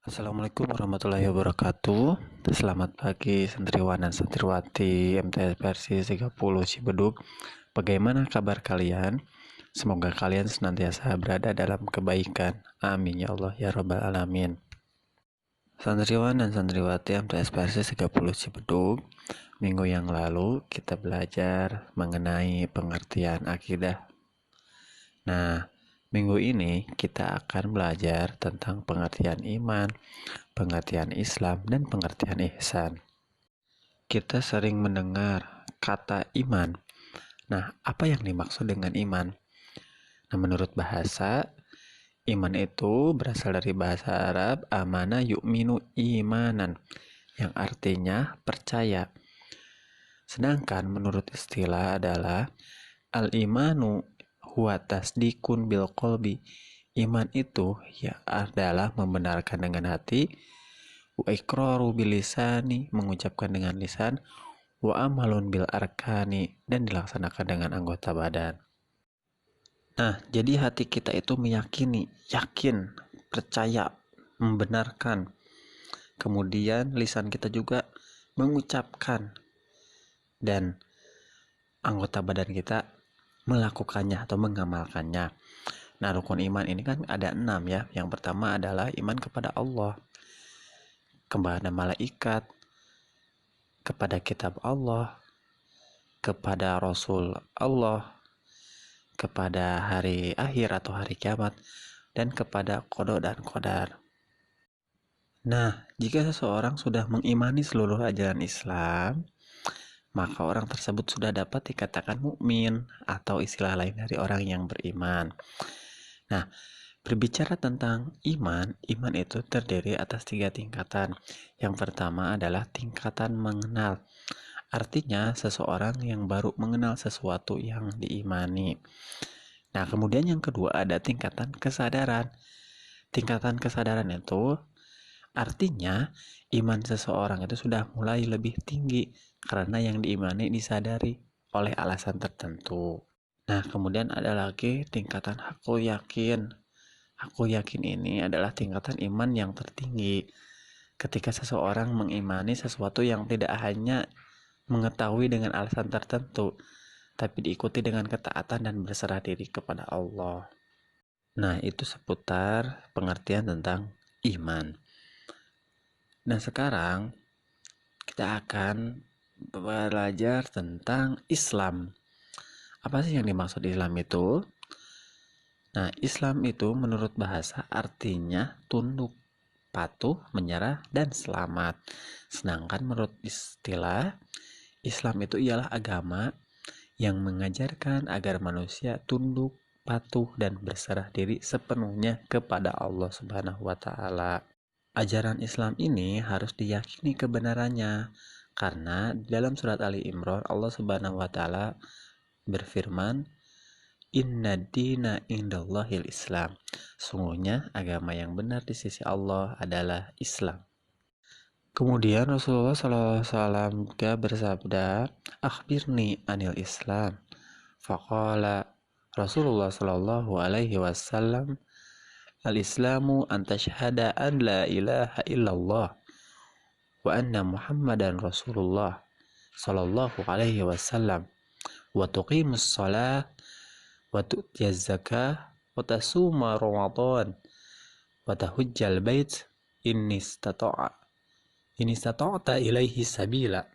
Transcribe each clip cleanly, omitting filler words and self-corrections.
Assalamualaikum warahmatullahi wabarakatuh. Selamat pagi santriwan dan santriwati MTS versi 30 Cibeduk. Bagaimana kabar kalian? Semoga kalian senantiasa berada dalam kebaikan. Amin ya Allah ya rabbal alamin. Santriwan dan santriwati MTS versi 30 Cibeduk. Minggu yang lalu kita belajar mengenai pengertian akidah. Nah, minggu ini kita akan belajar tentang pengertian iman, pengertian Islam, dan pengertian ihsan. Kita sering mendengar kata iman. Nah, apa yang dimaksud dengan iman? Nah, menurut bahasa, iman itu berasal dari bahasa Arab amana yu'minu imanan, yang artinya percaya. Sedangkan menurut istilah adalah al-imanu huwa tasdikun bil qalbi. Iman itu ya adalah membenarkan dengan hati, wa iqraru bil lisani, mengucapkan dengan lisan, wa amalun bil arkani, dan dilaksanakan dengan anggota badan. Nah, jadi hati kita itu meyakini, yakin, percaya, membenarkan. Kemudian lisan kita juga mengucapkan, dan anggota badan kita melakukannya atau mengamalkannya. Nah, rukun iman ini kan ada 6 ya. Yang pertama adalah iman kepada Allah, kepada malaikat, kepada kitab Allah, kepada Rasul Allah, kepada hari akhir atau hari kiamat, dan kepada qada dan qadar. Nah, jika seseorang sudah mengimani seluruh ajaran Islam, maka orang tersebut sudah dapat dikatakan mukmin atau istilah lain dari orang yang beriman. Nah, berbicara tentang iman, iman itu terdiri atas 3 tingkatan. Yang pertama adalah tingkatan mengenal. Artinya seseorang yang baru mengenal sesuatu yang diimani. Nah, kemudian yang kedua ada tingkatan kesadaran. Tingkatan kesadaran itu artinya iman seseorang itu sudah mulai lebih tinggi karena yang diimani disadari oleh alasan tertentu. Nah, kemudian ada lagi tingkatan aku yakin. Aku yakin ini adalah tingkatan iman yang tertinggi. Ketika seseorang mengimani sesuatu yang tidak hanya mengetahui dengan alasan tertentu, tapi diikuti dengan ketaatan dan berserah diri kepada Allah. Nah, itu seputar pengertian tentang iman. Nah, sekarang kita akan belajar tentang Islam. Apa sih yang dimaksud Islam itu? Nah, Islam itu menurut bahasa artinya tunduk, patuh, menyerah, dan selamat. Sedangkan menurut istilah, Islam itu ialah agama yang mengajarkan agar manusia tunduk, patuh, dan berserah diri sepenuhnya kepada Allah Subhanahu wa Ta'ala. Ajaran Islam ini harus diyakini kebenarannya, karena dalam surat Ali Imran Allah Subhanahu wa Ta'ala berfirman, Inna dina indallahil Islam. Sungguhnya agama yang benar di sisi Allah adalah Islam. Kemudian Rasulullah SAW juga bersabda, akhbirni anil Islam. Faqala Rasulullah Sallallahu Alaihi Wasallam, al-Islamu an tashhada an la ilaha illallah wa anna Muhammadan Rasulullah Sallallahu Alaihi Wasallam wa tuqimus salat wa tu'tiyaz zakah wa tasuma Ramadan wa tahujjal bait inni istata'ta ilaihi sabila.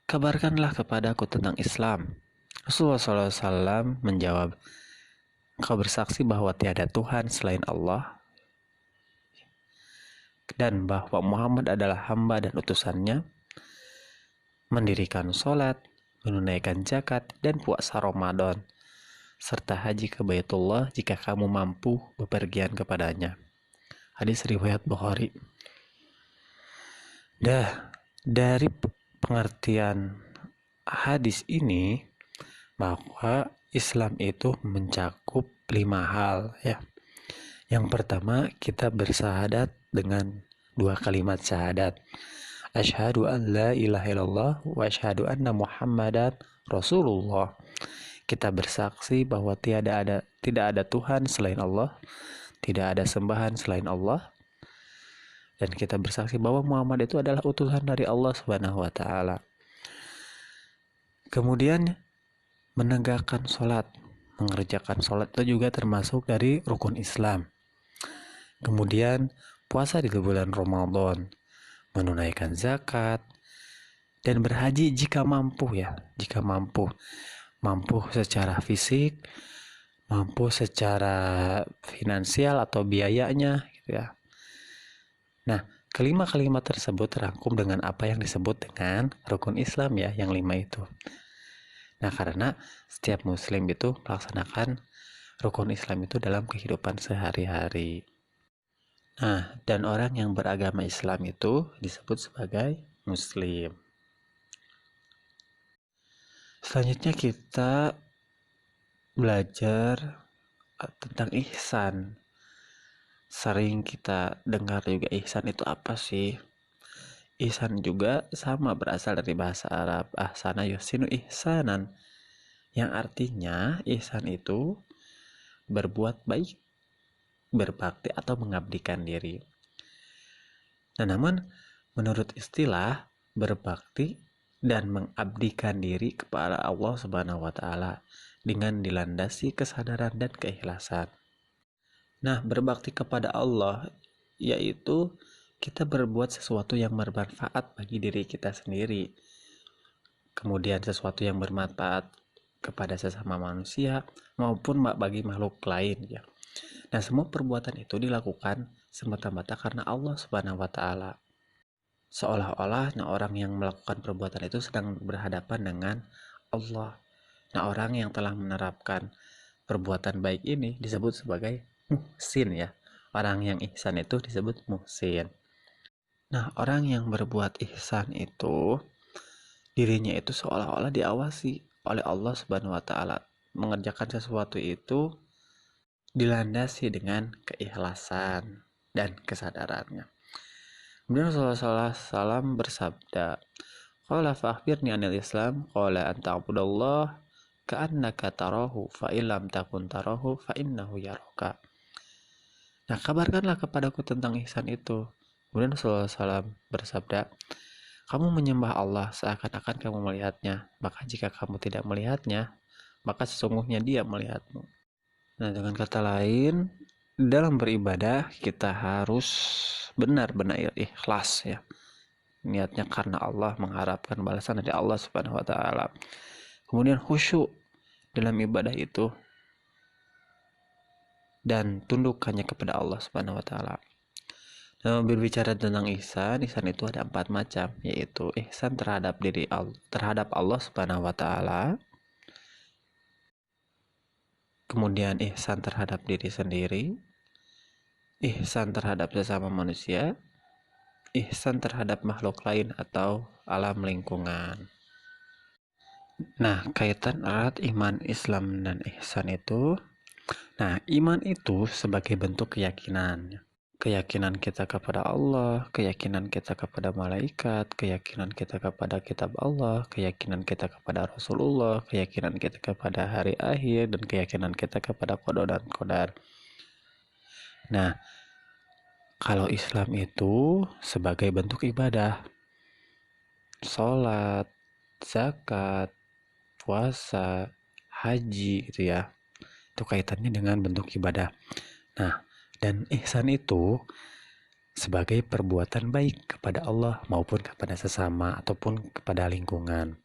Kabarkanlah kepadaku tentang Islam. Rasulullah SAW menjawab, engkau bersaksi bahwa tiada Tuhan selain Allah dan bahwa Muhammad adalah hamba dan utusannya, mendirikan sholat, menunaikan zakat, dan puasa Ramadan, serta haji ke Baitullah jika kamu mampu bepergian kepadanya. Hadis riwayat Bukhari. Dari pengertian hadis ini bahwa Islam itu mencakup 5 hal ya. Yang pertama, kita bersyahadat dengan 2 kalimat syahadat. Asyhadu an la ilaha illallah wa asyhadu anna Muhammadan Rasulullah. Kita bersaksi bahwa tidak ada Tuhan selain Allah, tidak ada sembahan selain Allah, dan kita bersaksi bahwa Muhammad itu adalah utusan dari Allah Subhanahu wa taala. Kemudian menegakkan sholat, mengerjakan sholat itu juga termasuk dari rukun Islam. Kemudian puasa di bulan Ramadan, menunaikan zakat, dan berhaji jika mampu mampu secara fisik, mampu secara finansial atau biayanya gitu ya. Nah, kelima tersebut terangkum dengan apa yang disebut dengan rukun Islam ya, yang 5 itu. Nah, karena setiap muslim itu melaksanakan rukun Islam itu dalam kehidupan sehari-hari. Nah, dan orang yang beragama Islam itu disebut sebagai muslim. Selanjutnya kita belajar tentang ihsan. Sering kita dengar juga ihsan itu apa sih? Ihsan juga sama berasal dari bahasa Arab ahsana yuhsinu ihsanan, yang artinya ihsan itu berbuat baik, berbakti atau mengabdikan diri. Nah, namun menurut istilah berbakti dan mengabdikan diri kepada Allah Subhanahu wa taala dengan dilandasi kesadaran dan keikhlasan. Nah, berbakti kepada Allah yaitu kita berbuat sesuatu yang bermanfaat bagi diri kita sendiri, kemudian sesuatu yang bermanfaat kepada sesama manusia maupun bagi makhluk lain ya. Nah, semua perbuatan itu dilakukan semata-mata karena Allah Subhanahu wa taala. Seolah-olah orang yang melakukan perbuatan itu sedang berhadapan dengan Allah. Nah, orang yang telah menerapkan perbuatan baik ini disebut sebagai muhsin ya. Orang yang ihsan itu disebut muhsin. Nah, orang yang berbuat ihsan itu dirinya itu seolah-olah diawasi oleh Allah Subhanahu wa taala. Mengerjakan sesuatu itu dilandasi dengan keikhlasan dan kesadarannya. Kemudian Rasulullah SAW bersabda, "Qala fa'akhbirni anil Islam, qala an ta'budallah ka'annaka tarahu fa illam takun tarahu fa innahu yaraka." Nah, kabarkanlah kepadaku tentang ihsan itu. Kemudian Rasulullah SAW bersabda, kamu menyembah Allah seakan-akan kamu melihatnya, maka jika kamu tidak melihatnya, maka sesungguhnya dia melihatmu. Nah, dengan kata lain, dalam beribadah kita harus benar-benar ikhlas ya. Niatnya karena Allah, mengharapkan balasan dari Allah Subhanahu wa taala. Kemudian khusyuk dalam ibadah itu dan tunduk hanya kepada Allah Subhanahu wa taala. Nah, berbicara tentang ihsan itu ada 4 macam, yaitu ihsan terhadap terhadap Allah Subhanahu wa taala. Kemudian ihsan terhadap diri sendiri, ihsan terhadap sesama manusia, ihsan terhadap makhluk lain atau alam lingkungan. Nah, kaitan erat iman, Islam, dan ihsan itu. Nah, iman itu sebagai bentuk keyakinan. Keyakinan kita kepada Allah, keyakinan kita kepada malaikat, keyakinan kita kepada kitab Allah, keyakinan kita kepada Rasulullah, keyakinan kita kepada hari akhir, dan keyakinan kita kepada qada dan qadar. Nah, kalau Islam itu sebagai bentuk ibadah, sholat, zakat, puasa, haji gitu ya. Itu kaitannya dengan bentuk ibadah. Nah, dan ihsan itu sebagai perbuatan baik kepada Allah maupun kepada sesama ataupun kepada lingkungan.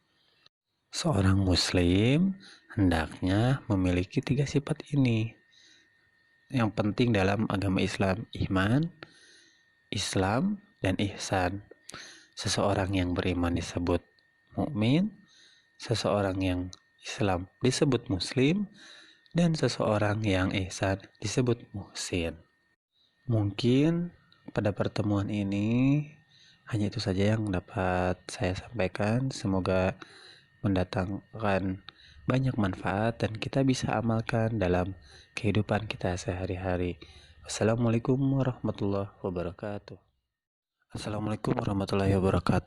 Seorang muslim hendaknya memiliki 3 sifat ini. Yang penting dalam agama Islam, iman, Islam, dan ihsan. Seseorang yang beriman disebut mukmin, seseorang yang Islam disebut muslim, dan seseorang yang ihsan disebut muhsin. Mungkin pada pertemuan ini hanya itu saja yang dapat saya sampaikan. Semoga mendatangkan banyak manfaat dan kita bisa amalkan dalam kehidupan kita sehari-hari. Assalamualaikum warahmatullahi wabarakatuh. Assalamualaikum warahmatullahi wabarakatuh.